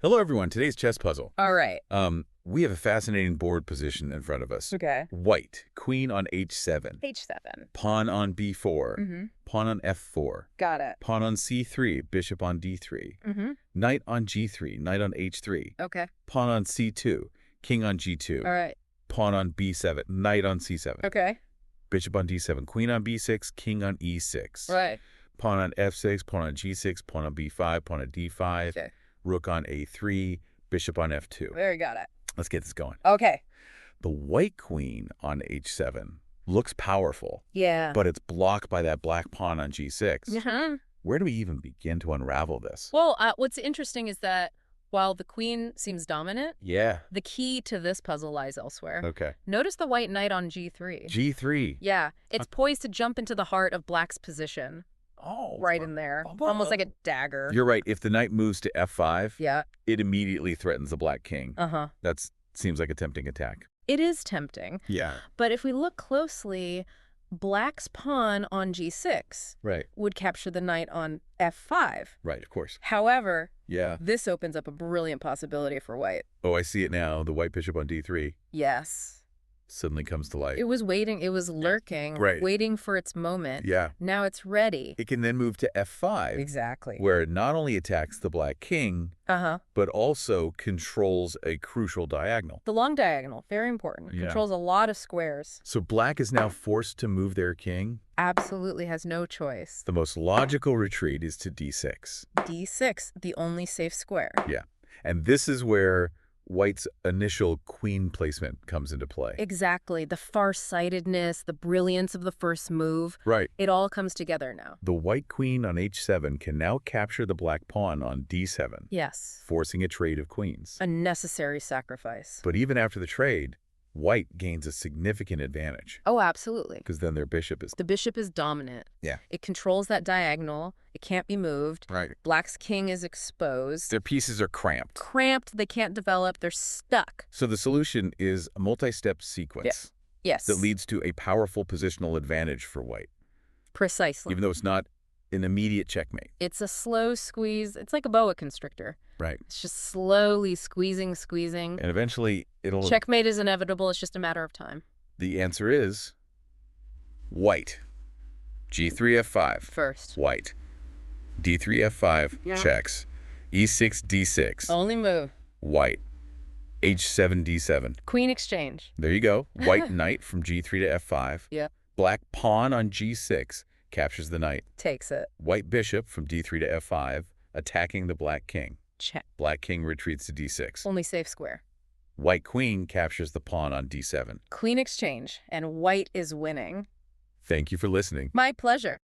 Hello, everyone. Today's chess puzzle. All right. We have a fascinating board position in front of us. Okay. White, queen on h7. H7. Pawn on b4. Mm-hmm. Pawn on f4. Got it. Pawn on c3, bishop on d3. Mm-hmm. Knight on g3, knight on h3. Okay. Pawn on c2, king on g2. All right. Pawn on b7, knight on c7. Okay. Bishop on d7, queen on b6, king on e6. Right. Pawn on f6, pawn on g6, pawn on b5, pawn on d5. Okay. Rook on a3, bishop on f2. There, you got it. Let's get this going. Okay. The white queen on h7 looks powerful, Yeah. but it's blocked by that black pawn on g6. Uh-huh. Where do we even begin to unravel this? Well, what's interesting is that while the queen seems dominant, Yeah. the key to this puzzle lies elsewhere. Okay. Notice the white knight on g3. g3. Yeah. It's poised to jump into the heart of black's position. Oh. Right in there. Almost like a dagger. You're right. If the knight moves to f5, Yeah. it immediately threatens the black king. Uh-huh. That seems like a tempting attack. It is tempting. Yeah. But if we look closely, black's pawn on g6 Right. would capture the knight on f5. Right, of course. However, Yeah. this opens up a brilliant possibility for white. Oh, I see it now. The white bishop on d3 Yes. suddenly comes to light. It was waiting. It was lurking, Right. waiting for its moment. Yeah. Now it's ready. It can then move to f5. Exactly. Where it not only attacks the black king, Uh-huh. but also controls a crucial diagonal. The long diagonal, very important. Yeah. Controls a lot of squares. So black is now forced to move their king. Absolutely has no choice. The most logical retreat is to d6. d6, the only safe square. Yeah. And this is where white's initial queen placement comes into play. Exactly. The far-sightedness, the brilliance of the first move. Right. It all comes together now. The white queen on h7 can now capture the black pawn on d7, Yes. forcing a trade of queens. A necessary sacrifice. But even after the trade, white gains a significant advantage Oh, absolutely. because then their bishop is... The bishop is dominant. Yeah. It controls that diagonal. It can't be moved. Right. Black's king is exposed. Their pieces are cramped. Cramped. They can't develop. They're stuck. So the solution is a multi-step sequence Yes. that leads to a powerful positional advantage for white, Precisely. even though it's not an immediate checkmate. It's a slow squeeze. It's like a boa constrictor. Right. It's just slowly squeezing. And eventually it'll... Checkmate is inevitable. It's just a matter of time. The answer is white. G3, F5. First. White. D3, F5. Yeah. Checks. E6, D6. Only move. White. H7, D7. Queen exchange. There you go. White knight from G3 to F5. Yep. Black pawn on G6 captures the knight. Takes it. White bishop from D3 to F5, attacking the black king. Check. Black king retreats to D6. Only safe square. White queen captures the pawn on D7. Queen exchange. And white is winning. Thank you for listening. My pleasure.